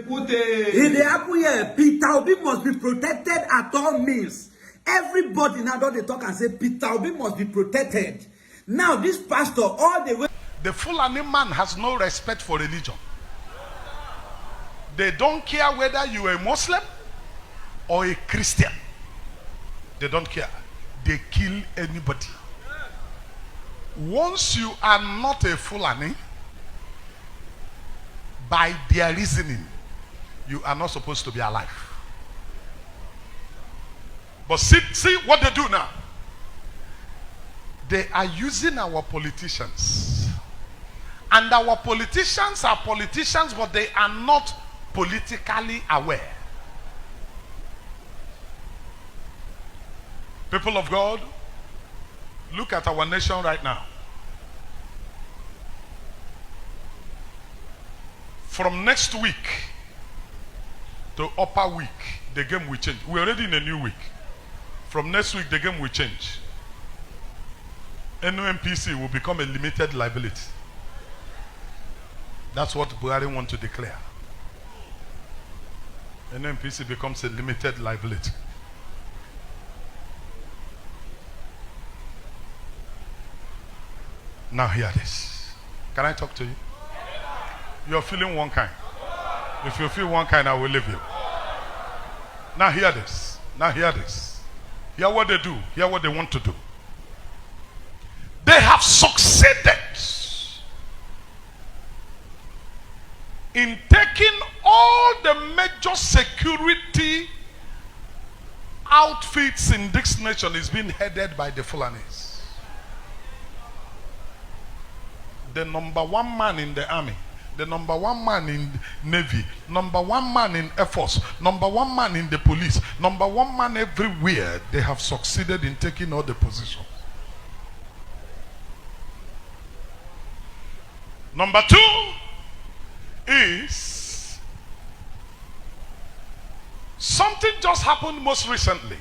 If they happen here, Peter Obi must be protected at all means. Everybody now don't they talk and say Peter Obi must be protected. Now this pastor all the way. The Fulani man has no respect for religion. They don't care whether you are a Muslim or a Christian. They don't care. They kill anybody. Once you are not a Fulani, by their reasoning, you are not supposed to be alive. But see what they do now. They are using our politicians. And our politicians are politicians, but they are not politically aware. People of God, look at our nation right now. From next week to upper week, the game will change. We're already in a new week. From next week, the game will change. NUMPC will become a limited liability. That's what Buhari wants to declare. NUMPC becomes a limited liability. Now hear this. Can I talk to you? You're feeling one kind. If you feel one kind, I will leave you. Now hear this. Now hear this. Hear what they do. Hear what they want to do. They have succeeded in taking all the major security outfits in this nation is being headed by the Fulanis. The number one man in the army, the number one man in Navy, number one man in Air Force, number one man in the police, number one man everywhere, they have succeeded in taking all the positions. Number two is something just happened most recently,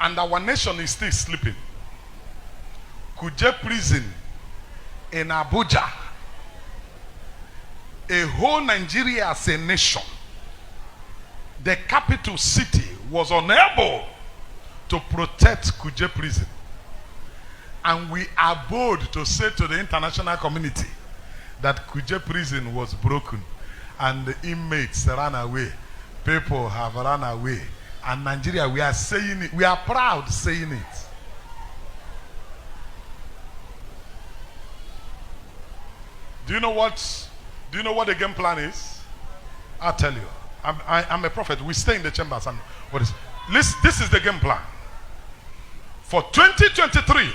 and our nation is still sleeping. Kuje prison in Abuja, a whole Nigeria as a nation, the capital city was unable to protect Kuje prison. And we are bold to say to the international community that Kuje prison was broken and the inmates ran away. People have run away. And Nigeria, we are saying it. We are proud saying it. Do you know what the game plan is? I'll tell you. I'm a prophet. We stay in the chambers. And what is this is the game plan. For 2023,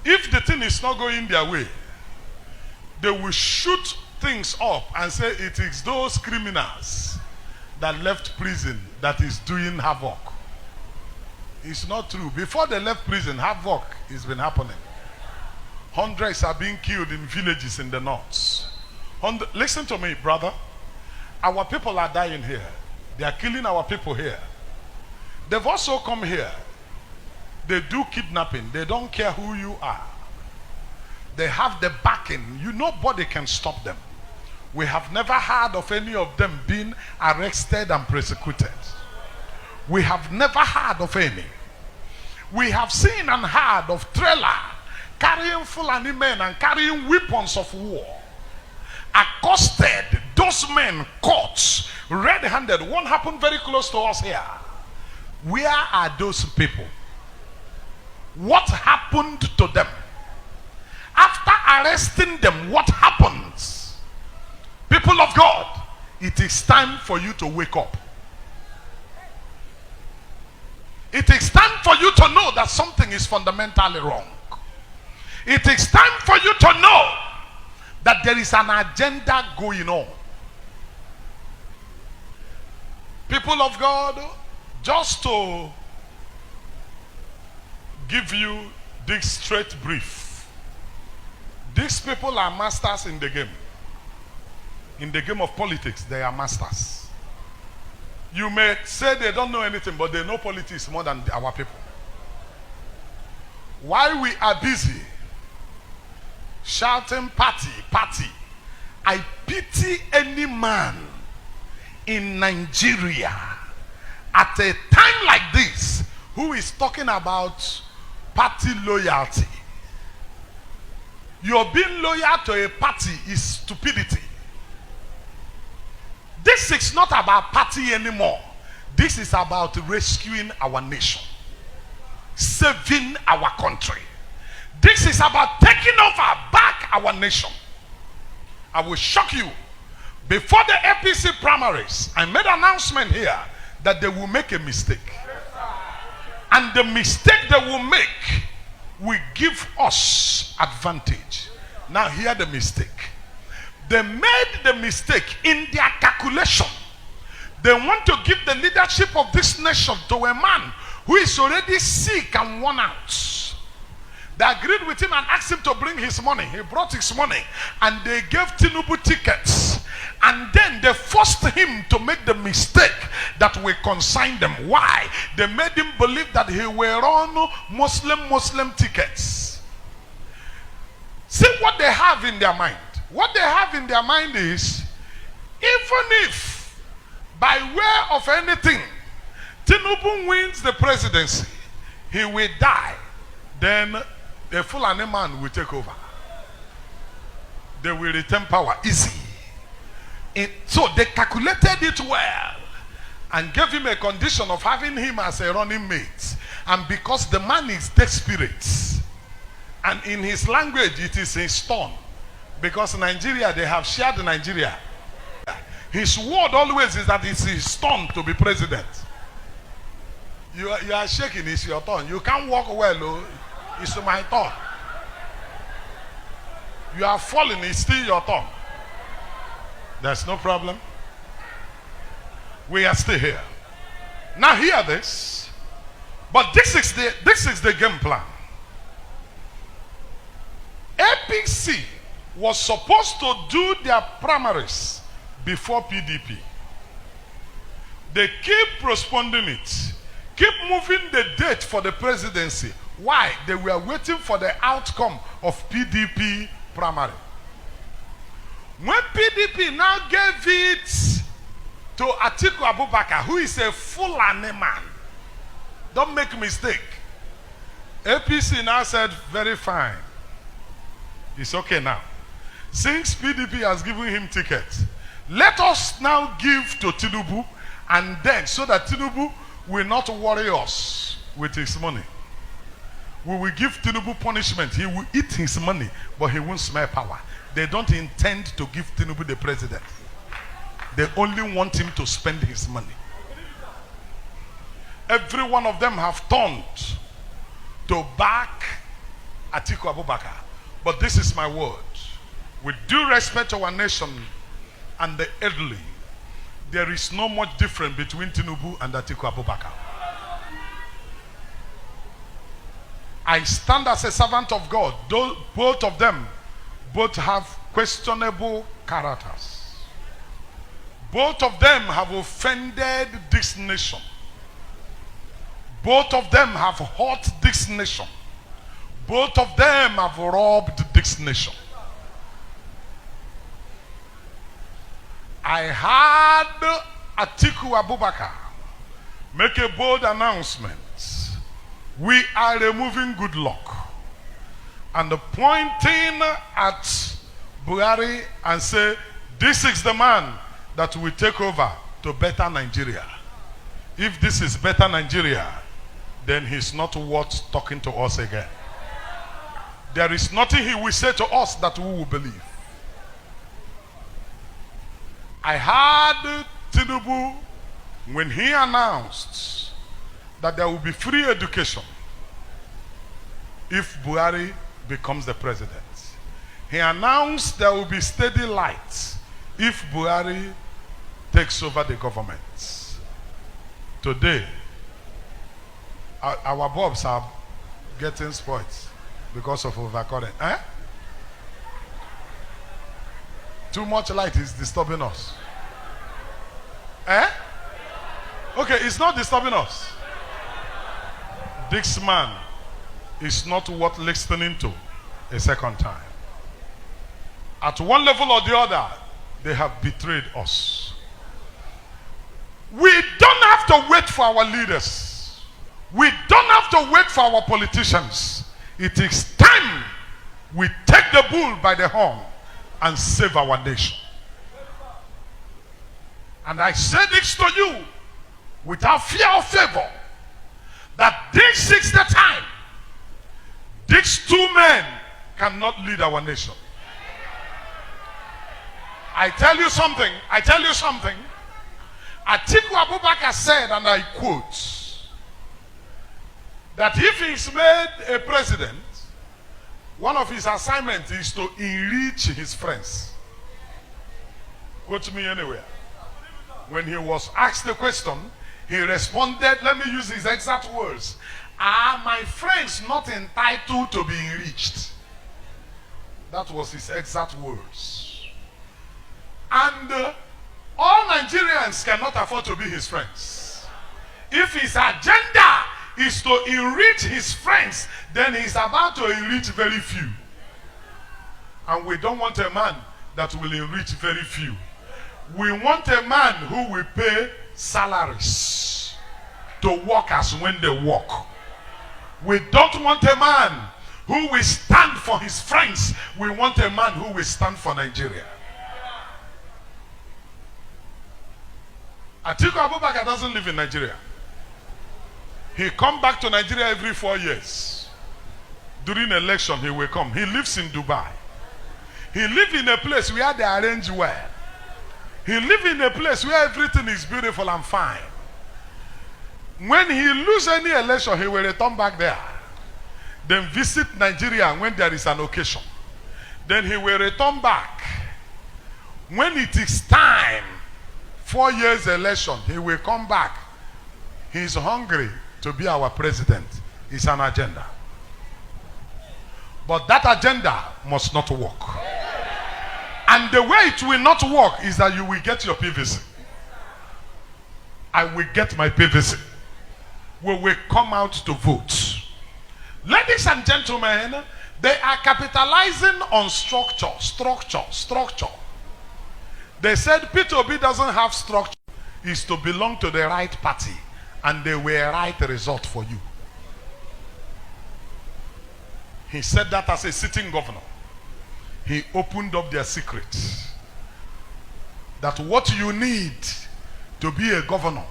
if the thing is not going their way, they will shoot things up and say it is those criminals that left prison that is doing havoc. It's not true. Before they left prison, havoc has been happening. Hundreds are being killed in villages in the north. Listen to me, brother. Our people are dying here. They are killing our people here. They've also come here. They do kidnapping. They don't care who you are. They have the backing. Nobody can stop them. We have never heard of any of them being arrested and persecuted. We have never heard of any. We have seen and heard of trailer carrying Fulani men and carrying weapons of war. Accosted, those men caught red-handed. One happened very close to us here. Where are those people? What happened to them? After arresting them, what happens? People of God, it is time for you to wake up. It is time for you to know that something is fundamentally wrong. It is time for you to know that there is an agenda going on. People of God, just to give you this straight brief, these people are masters in the game. In the game of politics, they are masters. You may say they don't know anything, but they know politics more than our people. While we are busy shouting party, party, I pity any man in Nigeria at a time like this who is talking about party loyalty. Your being loyal to a party is stupidity. This is not about party anymore. This is about rescuing our nation, saving our country. This is about taking over back our nation. I will shock you. Before the APC primaries, I made an announcement here that they will make a mistake. And the mistake they will make will give us advantage. Now hear the mistake. They made the mistake in their calculation. They want to give the leadership of this nation to a man who is already sick and worn out. They agreed with him and asked him to bring his money. He brought his money and they gave Tinubu tickets. And then they forced him to make the mistake that will consign them. Why? They made him believe that he will run Muslim tickets. See what they have in their mind. What they have in their mind is, even if by way of anything Tinubu wins the presidency, he will die, then the Fulani man will take over. They will retain power easy. So they calculated it well and gave him a condition of having him as a running mate. And because the man is desperate, and in his language it is a stone, because Nigeria, they have shared Nigeria. His word always is that it's his turn to be president. You are shaking, it's your turn. You can't walk well, oh. It's my turn. You are falling, it's still your turn. There's no problem. We are still here. Now hear this. But this is the game plan. APC was supposed to do their primaries before PDP. They keep postponing it. Keep moving the date for the presidency. Why? They were waiting for the outcome of PDP primary. When PDP now gave it to Atiku Abubakar, who is a Fulani man, don't make mistake. APC now said, very fine. It's okay now. Since PDP has given him tickets, let us now give to Tinubu, and then so that Tinubu will not worry us with his money. We will give Tinubu punishment. He will eat his money, but he won't smell power. They don't intend to give Tinubu the president. They only want him to spend his money. Every one of them have turned to back Atiku Abubakar. But this is my word. With due respect to our nation and the elderly, there is no much difference between Tinubu and Atiku Abubakar. I stand as a servant of God. Both of them have questionable characters. Both of them have offended this nation. Both of them have hurt this nation. Both of them have robbed this nation. I heard Atiku Abubakar make a bold announcement. We are removing good luck and pointing at Buhari and say, this is the man that will take over to better Nigeria. If this is better Nigeria, then he's not worth talking to us again. There is nothing he will say to us that we will believe. I heard Tinubu when he announced that there will be free education if Buhari becomes the president. He announced there will be steady lights if Buhari takes over the government. Today, our bulbs are getting spoiled because of overcurrent. Too much light is disturbing us. Okay, it's not disturbing us. This man is not worth listening to a second time. At one level or the other, they have betrayed us. We don't have to wait for our leaders. We don't have to wait for our politicians. It is time we take the bull by the horn and save our nation. And I say this to you without fear or favor, that this is the time. These two men cannot lead our nation. I tell you something. Atiku Abubakar said, and I quote, that if he's made a president, one of his assignments is to enrich his friends. Quote me anywhere. When he was asked the question, he responded, let me use his exact words, "Are my friends not entitled to be enriched?" That was his exact words. And all Nigerians cannot afford to be his friends. If his agenda is to enrich his friends, then he's about to enrich very few. And we don't want a man that will enrich very few. We want a man who will pay salaries to workers when they work. We don't want a man who will stand for his friends. We want a man who will stand for Nigeria. Atiku Abubakar doesn't live in Nigeria. He comes back to Nigeria every 4 years. During election, he will come. He lives in Dubai. He lives in a place where they arrange well. He lives in a place where everything is beautiful and fine. When he loses any election, he will return back there. Then visit Nigeria when there is an occasion. Then he will return back. When it is time, 4 years election, he will come back. He is hungry to be our president. It's an agenda. But that agenda must not work. And the way it will not work is that you will get your PVC. I will get my PVC. We will come out to vote. Ladies and gentlemen, they are capitalizing on structure. They said Peter Obi doesn't have structure. Is to belong to the right party. And they will write a result for you. He said that as a sitting governor. He opened up their secret. That what you need to be a governor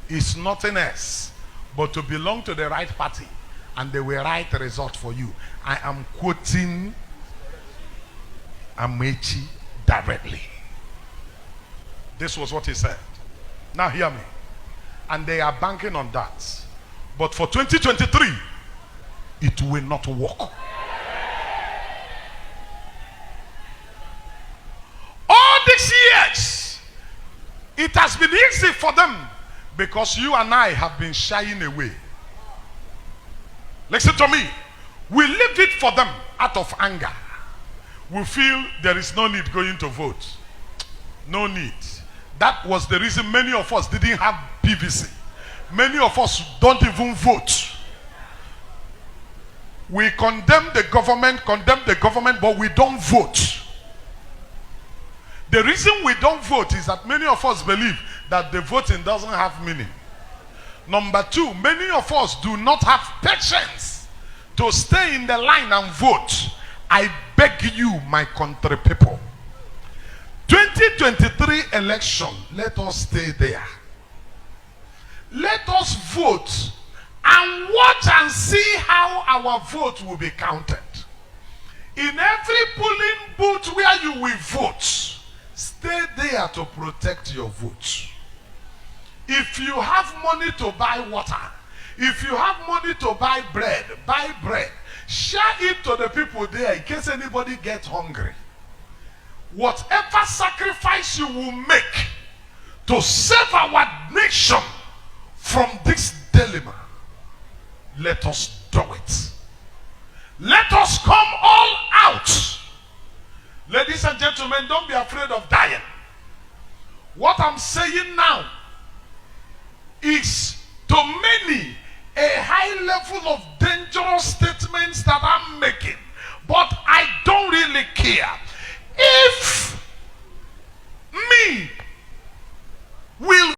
is nothing else but to belong to the right party. And they will write a result for you. I am quoting Amaechi directly. This was what he said. Now hear me. And they are banking on that. But for 2023, it will not work. All these years, it has been easy for them because you and I have been shying away. Listen to me. We leave it for them out of anger. We feel there is no need going to vote. No need. That was the reason many of us didn't have PVC. Many of us don't even vote. We condemn the government, but we don't vote. The reason we don't vote is that many of us believe that the voting doesn't have meaning. Number two, many of us do not have patience to stay in the line and vote. I beg you, my country people. 2023 election, let us stay there. Let us vote and watch and see how our vote will be counted. In every polling booth where you will vote, stay there to protect your vote. If you have money to buy water, if you have money to buy bread, buy bread. Share it to the people there in case anybody gets hungry. Whatever sacrifice you will make to save our nation from this dilemma, let us do it. Let us come all out. Ladies and gentlemen, don't be afraid of dying. What I'm saying now is to many a high level of dangerous statements that I'm making, but I don't really care. If me